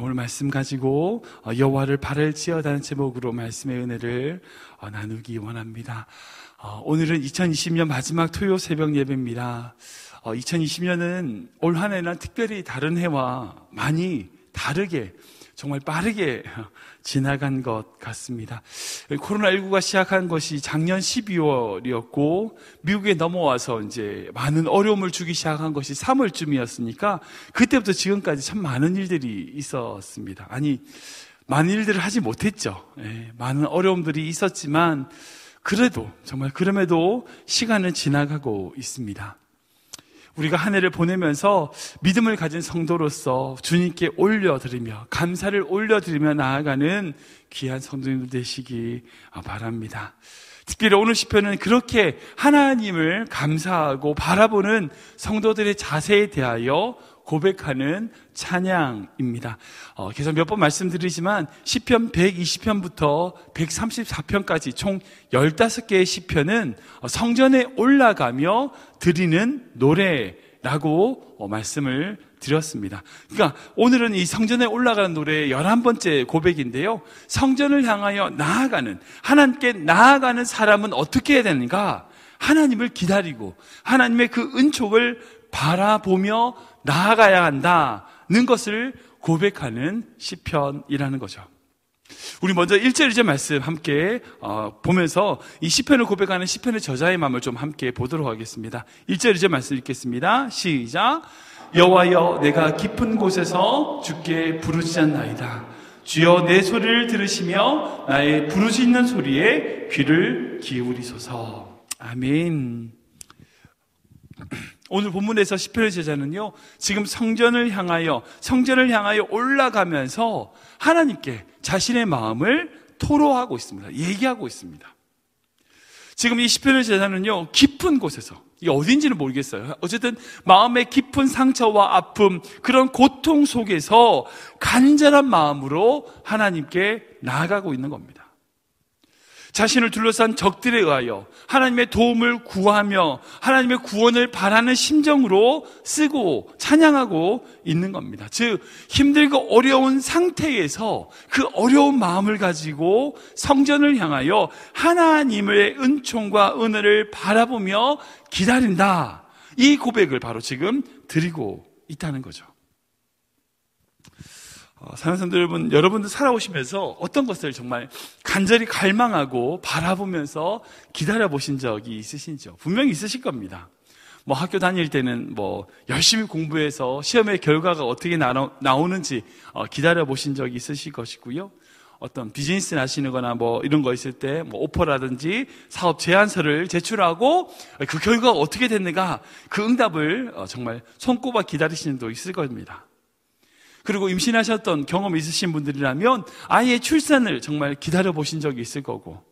오늘 말씀 가지고 여호와를 바랄지어다는 제목으로 말씀의 은혜를 나누기 원합니다. 오늘은 2020년 마지막 토요 새벽 예배입니다. 2020년은 올 한 해는 특별히 다른 해와 많이 다르게, 정말 빠르게 지나간 것 같습니다. 코로나19가 시작한 것이 작년 12월이었고 미국에 넘어와서 이제 많은 어려움을 주기 시작한 것이 3월쯤이었으니까 그때부터 지금까지 참 많은 일들이 있었습니다. 아니, 많은 일들을 하지 못했죠. 많은 어려움들이 있었지만 그래도, 정말 그럼에도 시간은 지나가고 있습니다. 우리가 한 해를 보내면서 믿음을 가진 성도로서 주님께 올려드리며 감사를 올려드리며 나아가는 귀한 성도님들 되시기 바랍니다. 특별히 오늘 시편은 그렇게 하나님을 감사하고 바라보는 성도들의 자세에 대하여 고백하는 찬양입니다. 계속 몇 번 말씀드리지만 시편 120편부터 134편까지 총 15개의 시편은 성전에 올라가며 드리는 노래라고 말씀을 드렸습니다. 그러니까 오늘은 이 성전에 올라가는 노래의 11번째 고백인데요. 성전을 향하여 나아가는, 하나님께 나아가는 사람은 어떻게 해야 되는가? 하나님을 기다리고 하나님의 그 은총을 바라보며 나아가야 한다는 것을 고백하는 시편이라는 거죠. 우리 먼저 1절 2절 말씀 함께 보면서 이 시편을 고백하는 시편의 저자의 마음을 좀 함께 보도록 하겠습니다. 1절 2절 말씀 읽겠습니다. 시작. 여호와여, 내가 깊은 곳에서 주께 부르짖었나이다. 주여, 내 소리를 들으시며 나의 부르짖는 소리에 귀를 기울이소서. 아멘. 오늘 본문에서 시편의 제자는요, 지금 성전을 향하여 올라가면서 하나님께 자신의 마음을 토로하고 있습니다. 얘기하고 있습니다. 지금 이 시편의 제자는요, 깊은 곳에서, 이게 어딘지는 모르겠어요. 어쨌든 마음의 깊은 상처와 아픔, 그런 고통 속에서 간절한 마음으로 하나님께 나아가고 있는 겁니다. 자신을 둘러싼 적들에 의하여 하나님의 도움을 구하며 하나님의 구원을 바라는 심정으로 쓰고 찬양하고 있는 겁니다. 즉, 힘들고 어려운 상태에서 그 어려운 마음을 가지고 성전을 향하여 하나님의 은총과 은혜를 바라보며 기다린다. 이 고백을 바로 지금 드리고 있다는 거죠. 사랑하는 성도 여러분, 여러분들 살아오시면서 어떤 것을 정말 간절히 갈망하고 바라보면서 기다려보신 적이 있으신지요? 분명히 있으실 겁니다. 학교 다닐 때는 열심히 공부해서 시험의 결과가 어떻게 나오는지 기다려보신 적이 있으실 것이고요. 어떤 비즈니스 하시는 거나 이런 거 있을 때 오퍼라든지 사업 제안서를 제출하고 그 결과가 어떻게 됐는가, 그 응답을 정말 손꼽아 기다리시는 분도 있을 겁니다. 그리고 임신하셨던 경험 있으신 분들이라면 아이의 출산을 정말 기다려보신 적이 있을 거고,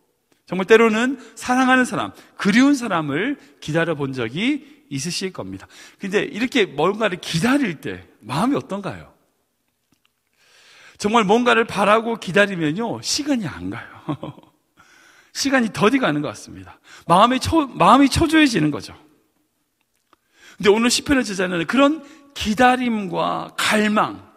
정말 때로는 사랑하는 사람, 그리운 사람을 기다려본 적이 있으실 겁니다. 근데 이렇게 뭔가를 기다릴 때 마음이 어떤가요? 정말 뭔가를 바라고 기다리면요, 시간이 안 가요. 시간이 더디 가는 것 같습니다. 마음이 초조해지는 거죠. 근데 오늘 시편의 제자는 그런 기다림과 갈망,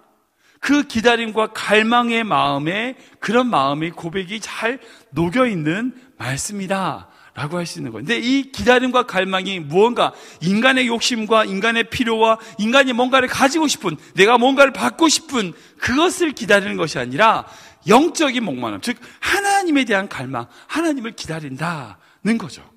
그 기다림과 갈망의 마음에, 그런 마음의 고백이 잘 녹여있는 말씀이다 라고 할 수 있는 거예요. 근데 이 기다림과 갈망이 무언가 인간의 욕심과 인간의 필요와 인간이 뭔가를 가지고 싶은, 내가 뭔가를 받고 싶은 그것을 기다리는 것이 아니라 영적인 목마름, 즉 하나님에 대한 갈망, 하나님을 기다린다는 거죠.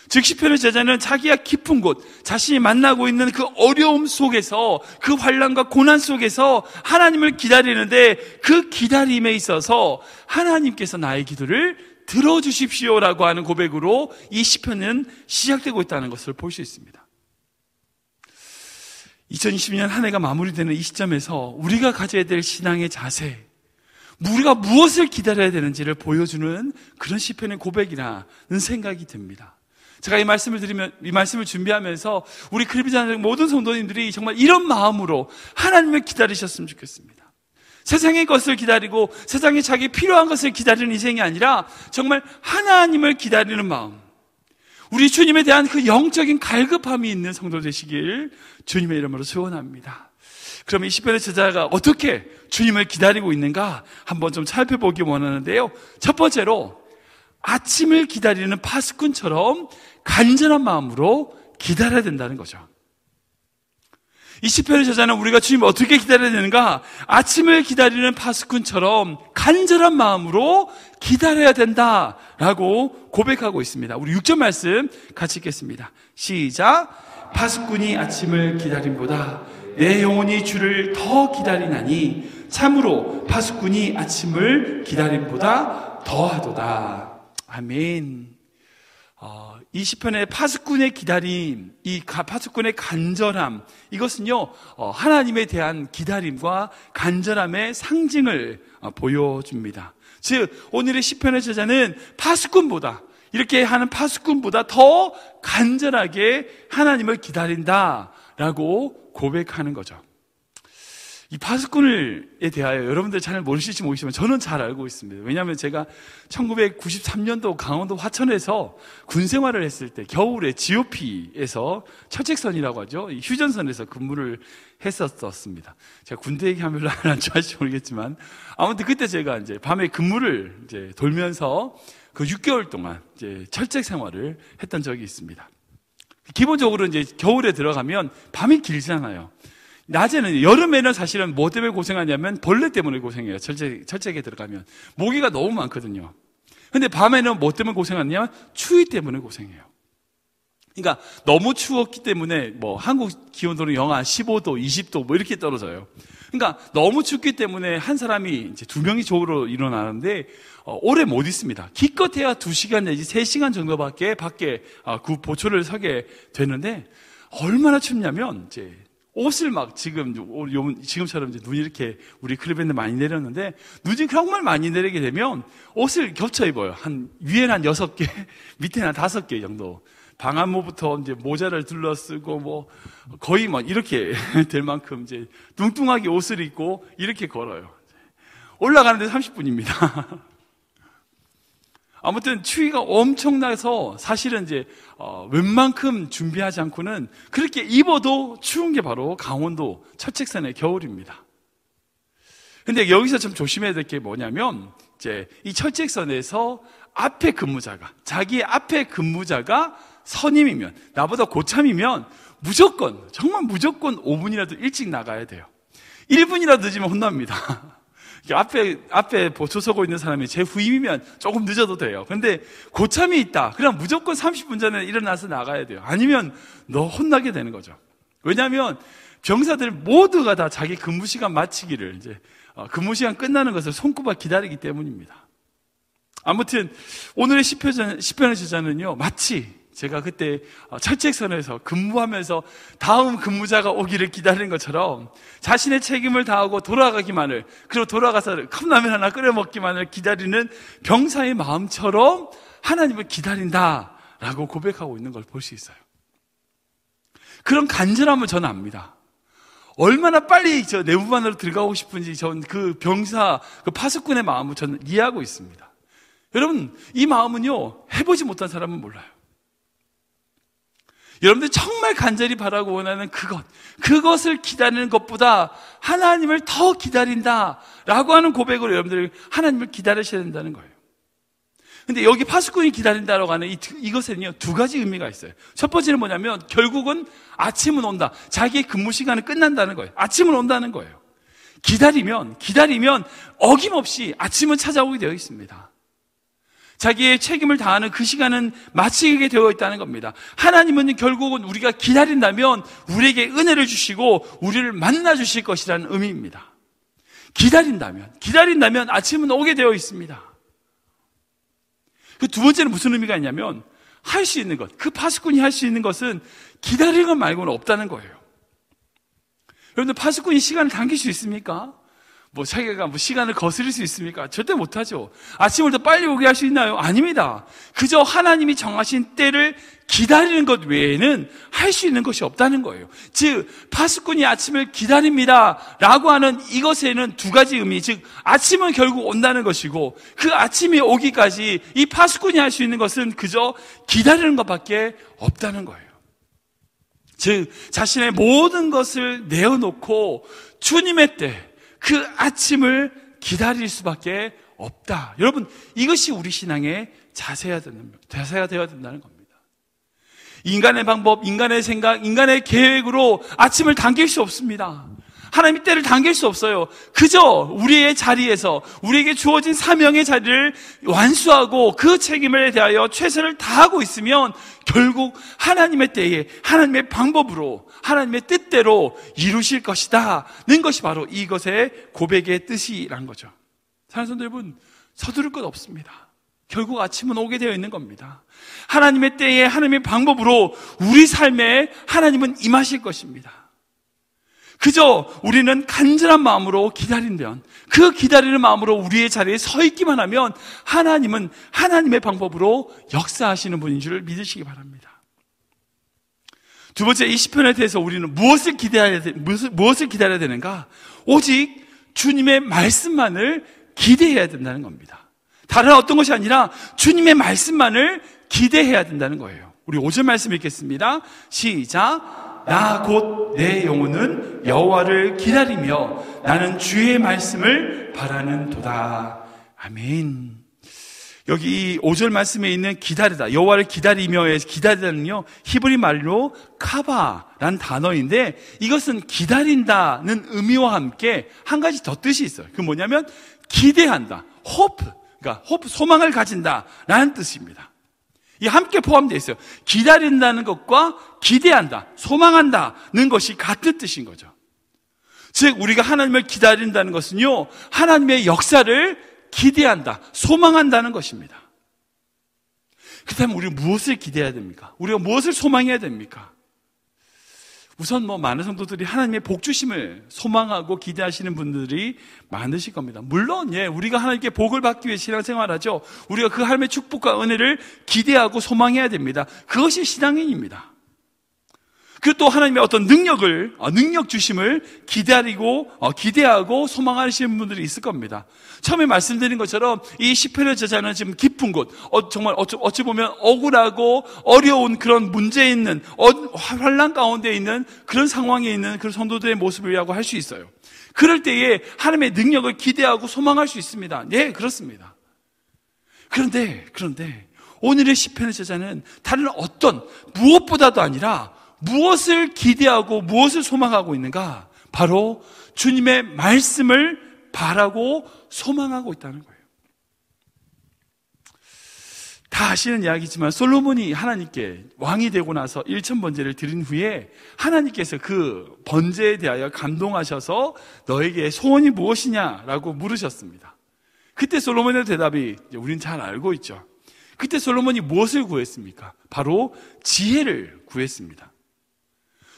즉 시편의 제자는 자기가 깊은 곳, 자신이 만나고 있는 그 어려움 속에서, 그 환난과 고난 속에서 하나님을 기다리는데, 그 기다림에 있어서 하나님께서 나의 기도를 들어주십시오라고 하는 고백으로 이 시편은 시작되고 있다는 것을 볼 수 있습니다. 2020년 한 해가 마무리되는 이 시점에서 우리가 가져야 될 신앙의 자세, 우리가 무엇을 기다려야 되는지를 보여주는 그런 시편의 고백이라는 생각이 듭니다. 제가 이 말씀을 준비하면서 우리 크리비자는 모든 성도님들이 정말 이런 마음으로 하나님을 기다리셨으면 좋겠습니다. 세상의 것을 기다리고 세상에 자기 필요한 것을 기다리는 인생이 아니라 정말 하나님을 기다리는 마음, 우리 주님에 대한 그 영적인 갈급함이 있는 성도 되시길 주님의 이름으로 소원합니다. 그럼 이 시편의 저자가 어떻게 주님을 기다리고 있는가 한번 좀 살펴보기 원하는데요. 첫 번째로 아침을 기다리는 파수꾼처럼 간절한 마음으로 기다려야 된다는 거죠. 이 시편의 저자는 우리가 주님을 어떻게 기다려야 되는가? 아침을 기다리는 파수꾼처럼 간절한 마음으로 기다려야 된다라고 고백하고 있습니다. 우리 6절 말씀 같이 읽겠습니다. 시작. 파수꾼이 아침을 기다림보다 내 영혼이 주를 더 기다리나니 참으로 파수꾼이 아침을 기다림보다 더하도다. 아멘. 이 시편의 파수꾼의 기다림, 이 파수꾼의 간절함, 이것은요 하나님에 대한 기다림과 간절함의 상징을 보여줍니다. 즉 오늘의 시편의 저자는 파수꾼보다, 이렇게 하는 파수꾼보다 더 간절하게 하나님을 기다린다라고 고백하는 거죠. 이 파수꾼에 대하여 여러분들 잘 모르실지 모르겠지만 저는 잘 알고 있습니다. 왜냐하면 제가 1993년도 강원도 화천에서 군 생활을 했을 때 겨울에 GOP에서 철책선이라고 하죠. 이 휴전선에서 근무를 했었습니다. 제가 군대 얘기하면 별로 안 좋아할지 모르겠지만 아무튼 그때 제가 이제 밤에 근무를 이제 돌면서 그 6개월 동안 이제 철책 생활을 했던 적이 있습니다. 기본적으로 이제 겨울에 들어가면 밤이 길잖아요. 낮에는, 여름에는 사실은 뭐 때문에 고생하냐면 벌레 때문에 고생해요. 철책에 들어가면. 모기가 너무 많거든요. 근데 밤에는 뭐 때문에 고생하냐면 추위 때문에 고생해요. 그러니까 너무 추웠기 때문에 뭐 한국 기온도는 영하 15도, 20도 뭐 이렇게 떨어져요. 그러니까 너무 춥기 때문에 한 사람이 이제 2명이 조로 일어나는데 오래 못 있습니다. 기껏해야 2시간 내지 3시간 정도밖에 밖에 그 보초를 서게 되는데 얼마나 춥냐면 이제 옷을 막 지금처럼 이제 눈이 이렇게 우리 클리브랜드 많이 내렸는데 눈이 정말 많이 내리게 되면 옷을 겹쳐 입어요. 위에는 한 6개, 밑에는 한 5개 정도. 방한모부터 이제 모자를 둘러쓰고 뭐 거의 막 이렇게 될 만큼 이제 뚱뚱하게 옷을 입고 이렇게 걸어요. 올라가는데 30분입니다. 아무튼 추위가 엄청나서 사실은 이제 웬만큼 준비하지 않고는 그렇게 입어도 추운 게 바로 강원도 철책선의 겨울입니다. 근데 여기서 좀 조심해야 될 게 뭐냐면 이제 이 철책선에서 앞에 근무자가, 자기 앞에 근무자가 선임이면, 나보다 고참이면 무조건, 정말 무조건 5분이라도 일찍 나가야 돼요. 1분이라도 늦으면 혼납니다. 앞에 보초 서고 있는 사람이 제 후임이면 조금 늦어도 돼요. 근데 고참이 있다. 그럼 무조건 30분 전에 일어나서 나가야 돼요. 아니면 너 혼나게 되는 거죠. 왜냐하면 병사들 모두가 다 자기 근무 시간 마치기를 이제 근무 시간 끝나는 것을 손꼽아 기다리기 때문입니다. 아무튼 오늘의 시편의 저자는요, 마치 제가 그때 철책선에서 근무하면서 다음 근무자가 오기를 기다리는 것처럼 자신의 책임을 다하고 돌아가기만을, 그리고 돌아가서 컵라면 하나 끓여 먹기만을 기다리는 병사의 마음처럼 하나님을 기다린다라고 고백하고 있는 걸 볼 수 있어요. 그런 간절함을 저는 압니다. 얼마나 빨리 저 내무반으로 들어가고 싶은지 전 그 병사, 그 파수꾼의 마음을 저는 이해하고 있습니다. 여러분, 이 마음은요, 해보지 못한 사람은 몰라요. 여러분들 정말 간절히 바라고 원하는 그것을 기다리는 것보다 하나님을 더 기다린다라고 하는 고백으로 여러분들 하나님을 기다리셔야 된다는 거예요. 근데 여기 파수꾼이 기다린다라고 하는 이것에는요, 2가지 의미가 있어요. 첫 번째는 뭐냐면 결국은 아침은 온다. 자기의 근무 시간은 끝난다는 거예요. 아침은 온다는 거예요. 기다리면 어김없이 아침은 찾아오게 되어 있습니다. 자기의 책임을 다하는 그 시간은 마치게 되어 있다는 겁니다. 하나님은 결국은 우리가 기다린다면 우리에게 은혜를 주시고 우리를 만나 주실 것이라는 의미입니다. 기다린다면 아침은 오게 되어 있습니다. 그 2번째는 무슨 의미가 있냐면 할 수 있는 것, 그 파수꾼이 할 수 있는 것은 기다리는 것 말고는 없다는 거예요. 여러분들, 파수꾼이 시간을 당길 수 있습니까? 자기가 시간을 거스릴 수 있습니까? 절대 못하죠. 아침을 더 빨리 오게 할 수 있나요? 아닙니다. 그저 하나님이 정하신 때를 기다리는 것 외에는 할 수 있는 것이 없다는 거예요. 즉, 파수꾼이 아침을 기다립니다 라고 하는 이것에는 2가지 의미, 즉 아침은 결국 온다는 것이고, 그 아침이 오기까지 이 파수꾼이 할 수 있는 것은 그저 기다리는 것밖에 없다는 거예요. 즉 자신의 모든 것을 내어놓고 주님의 때 그 아침을 기다릴 수밖에 없다. 여러분, 이것이 우리 신앙의 자세가 되어야 된다는 겁니다. 인간의 방법, 인간의 생각, 인간의 계획으로 아침을 당길 수 없습니다. 하나님의 때를 당길 수 없어요. 그저 우리의 자리에서 우리에게 주어진 사명의 자리를 완수하고 그 책임에 대하여 최선을 다하고 있으면 결국 하나님의 때에 하나님의 방법으로 하나님의 뜻대로 이루실 것이다는 것이 바로 이것의 고백의 뜻이란 거죠. 사랑하는 성도 여러분, 서두를 것 없습니다. 결국 아침은 오게 되어 있는 겁니다. 하나님의 때에 하나님의 방법으로 우리 삶에 하나님은 임하실 것입니다. 그저 우리는 간절한 마음으로 기다린다면, 그 기다리는 마음으로 우리의 자리에 서 있기만 하면 하나님은 하나님의 방법으로 역사하시는 분인 줄 믿으시기 바랍니다. 두 번째, 이 시편에 대해서 우리는 무엇을 기다려야 되는가? 오직 주님의 말씀만을 기대해야 된다는 겁니다. 다른 어떤 것이 아니라 주님의 말씀만을 기대해야 된다는 거예요. 우리 5절 말씀 읽겠습니다. 시작. 나 곧 내 영혼은 여호와를 기다리며 나는 주의 말씀을 바라는도다. 아멘. 여기 이 5절 말씀에 있는 기다리다, 여호와를 기다리며의 기다리다는요, 히브리 말로 카바란 단어인데 이것은 기다린다는 의미와 함께 한 가지 더 뜻이 있어요. 그 뭐냐면 기대한다, hope, 그러니까 hope, 소망을 가진다라는 뜻입니다. 이 함께 포함되어 있어요. 기다린다는 것과 기대한다, 소망한다는 것이 같은 뜻인 거죠. 즉 우리가 하나님을 기다린다는 것은요, 하나님의 역사를 기대한다, 소망한다는 것입니다. 그렇다면 우리가 무엇을 기대해야 됩니까? 우리가 무엇을 소망해야 됩니까? 우선 많은 성도들이 하나님의 복 주심을 소망하고 기대하시는 분들이 많으실 겁니다. 물론 우리가 하나님께 복을 받기 위해 신앙생활하죠. 우리가 그 하나님의 축복과 은혜를 기대하고 소망해야 됩니다. 그것이 신앙인입니다. 그리고 또 하나님의 어떤 능력 주심을 기대하고 소망하시는 분들이 있을 겁니다. 처음에 말씀드린 것처럼 이 시편의 저자는 지금 깊은 곳, 정말 어찌 보면 억울하고 어려운 그런 문제에 있는, 환난 가운데 있는 그런 상황에 있는 그런 성도들의 모습이라고 할 수 있어요. 그럴 때에 하나님의 능력을 기대하고 소망할 수 있습니다. 네, 그렇습니다. 그런데 오늘의 시편의 저자는 다른 무엇보다도 아니라 무엇을 기대하고 무엇을 소망하고 있는가? 바로 주님의 말씀을 바라고 소망하고 있다는 거예요. 다 아시는 이야기지만 솔로몬이 하나님께 왕이 되고 나서 1000번제를 드린 후에 하나님께서 그 번제에 대하여 감동하셔서 너에게 소원이 무엇이냐라고 물으셨습니다. 그때 솔로몬의 대답이 우린 잘 알고 있죠. 그때 솔로몬이 무엇을 구했습니까? 바로 지혜를 구했습니다.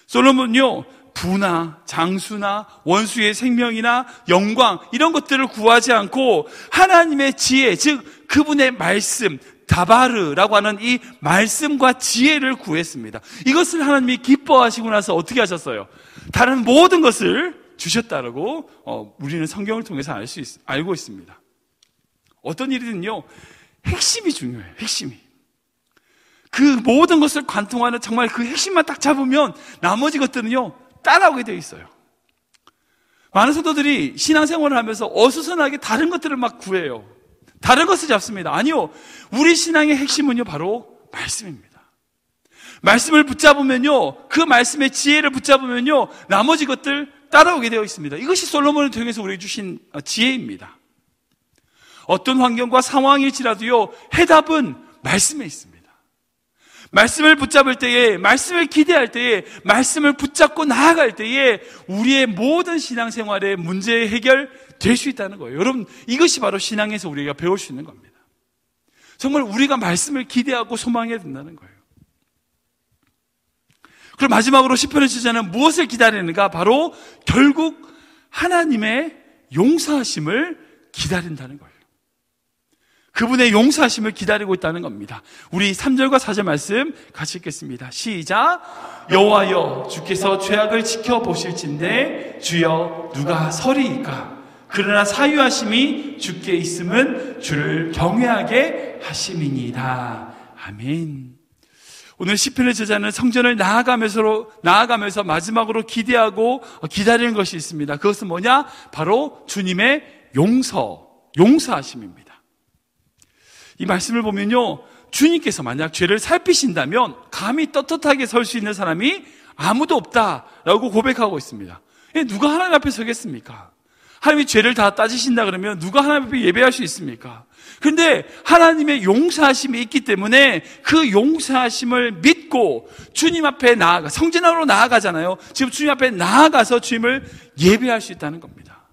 솔로몬은요, 부나 장수나 원수의 생명이나 영광 이런 것들을 구하지 않고 하나님의 지혜, 즉 그분의 말씀, 다바르라고 하는 이 말씀과 지혜를 구했습니다. 이것을 하나님이 기뻐하시고 나서 어떻게 하셨어요? 다른 모든 것을 주셨다라고 우리는 성경을 통해서 알고 있습니다. 어떤 일이든요, 핵심이 중요해요. 핵심이. 그 모든 것을 관통하는 정말 그 핵심만 딱 잡으면 나머지 것들은요, 따라오게 되어 있어요. 많은 성도들이 신앙생활을 하면서 어수선하게 다른 것들을 막 구해요. 다른 것을 잡습니다. 아니요, 우리 신앙의 핵심은요, 바로 말씀입니다. 말씀을 붙잡으면요, 그 말씀의 지혜를 붙잡으면요, 나머지 것들 따라오게 되어 있습니다. 이것이 솔로몬을 통해서 우리에게 주신 지혜입니다. 어떤 환경과 상황일지라도요, 해답은 말씀에 있습니다. 말씀을 붙잡을 때에, 말씀을 기대할 때에, 말씀을 붙잡고 나아갈 때에 우리의 모든 신앙생활의 문제 해결될 수 있다는 거예요. 여러분, 이것이 바로 신앙에서 우리가 배울 수 있는 겁니다. 정말 우리가 말씀을 기대하고 소망해야 된다는 거예요. 그럼 마지막으로 시편의 저자는 무엇을 기다리는가? 바로 결국 하나님의 용서하심을 기다린다는 거예요. 그분의 용서하심을 기다리고 있다는 겁니다. 우리 3절과 4절 말씀 같이 읽겠습니다. 시작. 여호와여, 주께서 죄악을 지켜보실진대 주여 누가 서리이까? 그러나 사유하심이 주께 있음은 주를 경외하게 하심이니이다. 아멘. 오늘 시편의 제자는 성전을 나아가면서 마지막으로 기대하고 기다리는 것이 있습니다. 그것은 뭐냐? 바로 주님의 용서하심입니다. 이 말씀을 보면요, 주님께서 만약 죄를 살피신다면 감히 떳떳하게 설 수 있는 사람이 아무도 없다라고 고백하고 있습니다. 누가 하나님 앞에 서겠습니까? 하나님이 죄를 다 따지신다 그러면 누가 하나님 앞에 예배할 수 있습니까? 그런데 하나님의 용서하심이 있기 때문에 그 용서하심을 믿고 주님 앞에 성전으로 나아가잖아요. 지금 주님 앞에 나아가서 주님을 예배할 수 있다는 겁니다.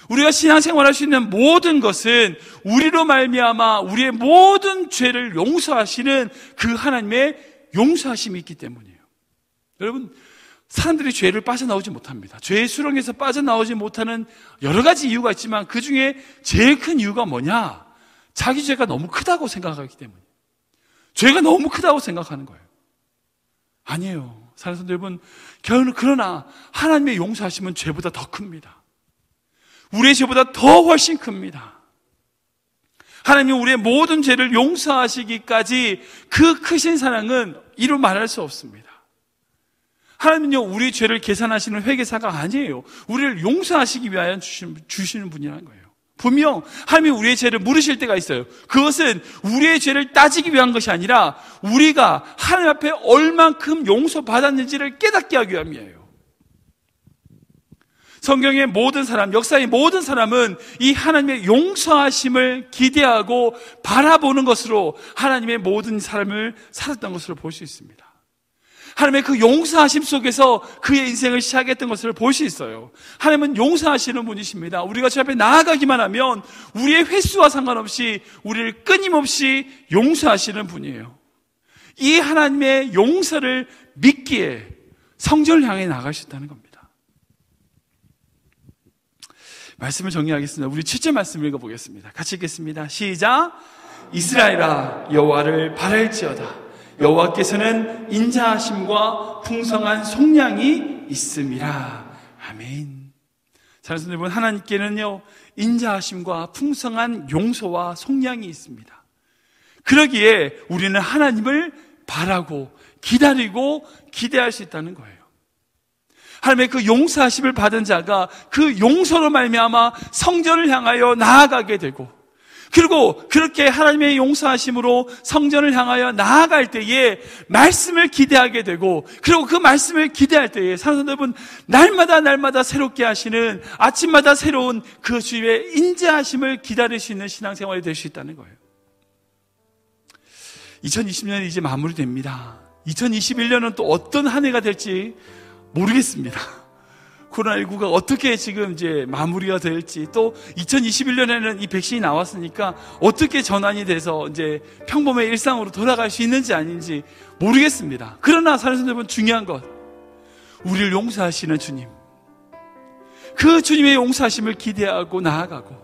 우리가 신앙생활할 수 있는 모든 것은 우리로 말미암아 우리의 모든 죄를 용서하시는 그 하나님의 용서하심이 있기 때문이에요. 여러분, 사람들이 죄를 빠져나오지 못합니다. 죄의 수렁에서 빠져나오지 못하는 여러 가지 이유가 있지만 그 중에 제일 큰 이유가 뭐냐? 자기 죄가 너무 크다고 생각하기 때문이에요. 죄가 너무 크다고 생각하는 거예요. 아니에요. 사랑하는 성도 여러분, 그러나 하나님의 용서하심은 죄보다 더 큽니다. 우리의 죄보다 더 훨씬 큽니다. 하나님이 우리의 모든 죄를 용서하시기까지 그 크신 사랑은 이루 말할 수 없습니다. 하나님은요, 우리 죄를 계산하시는 회계사가 아니에요. 우리를 용서하시기 위하여 주시는 분이라는 거예요. 분명 하나님이 우리의 죄를 물으실 때가 있어요. 그것은 우리의 죄를 따지기 위한 것이 아니라 우리가 하나님 앞에 얼만큼 용서받았는지를 깨닫게 하기 위함이에요. 성경의 모든 사람, 역사의 모든 사람은 이 하나님의 용서하심을 기대하고 바라보는 것으로 하나님의 모든 삶을 살았던 것으로 볼 수 있습니다. 하나님의 그 용서하심 속에서 그의 인생을 시작했던 것을 볼 수 있어요. 하나님은 용서하시는 분이십니다. 우리가 주 앞에 나아가기만 하면 우리의 횟수와 상관없이 우리를 끊임없이 용서하시는 분이에요. 이 하나님의 용서를 믿기에 성전을 향해 나아갈 수 있다는 겁니다. 말씀을 정리하겠습니다. 우리 7절 말씀을 읽어보겠습니다. 같이 읽겠습니다. 시작. 이스라엘아, 여호와를 바랄지어다. 여호와께서는 인자하심과 풍성한 속량이 있음이라. 아멘. 사랑하는 여러분, 하나님께는요, 인자하심과 풍성한 용서와 속량이 있습니다. 그러기에 우리는 하나님을 바라고 기다리고 기대할 수 있다는 거예요. 하나님의 그 용서하심을 받은 자가 그 용서로 말미암아 성전을 향하여 나아가게 되고, 그리고 그렇게 하나님의 용서하심으로 성전을 향하여 나아갈 때에 말씀을 기대하게 되고, 그리고 그 말씀을 기대할 때에 사랑하는 여러분, 날마다 새롭게 하시는, 아침마다 새로운 그 주님의 인자하심을 기다릴 수 있는 신앙생활이 될 수 있다는 거예요. 2020년이 이제 마무리됩니다. 2021년은 또 어떤 한 해가 될지 모르겠습니다. 코로나19가 어떻게 지금 이제 마무리가 될지, 또 2021년에는 이 백신이 나왔으니까 어떻게 전환이 돼서 이제 평범의 일상으로 돌아갈 수 있는지 아닌지 모르겠습니다. 그러나 사랑하는 여러분, 중요한 것, 우리를 용서하시는 주님, 그 주님의 용서하심을 기대하고 나아가고,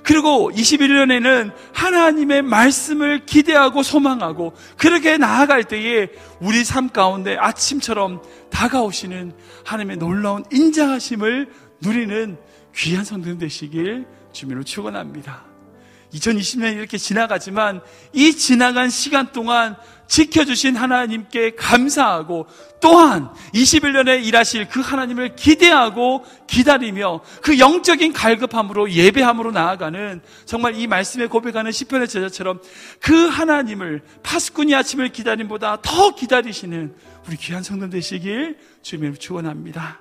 그리고 21년에는 하나님의 말씀을 기대하고 소망하고 그렇게 나아갈 때에 우리 삶 가운데 아침처럼 다가오시는 하나님의 놀라운 인자하심을 누리는 귀한 성도들 되시길 주님으로 축원합니다. 2020년이 이렇게 지나가지만 이 지나간 시간 동안 지켜주신 하나님께 감사하고, 또한 21년에 일하실 그 하나님을 기대하고 기다리며 그 영적인 갈급함으로 예배함으로 나아가는, 정말 이 말씀에 고백하는 시편의 제자처럼 그 하나님을 파수꾼이 아침을 기다림보다 더 기다리시는 우리 귀한 성도 되시길 주님으로 축원합니다.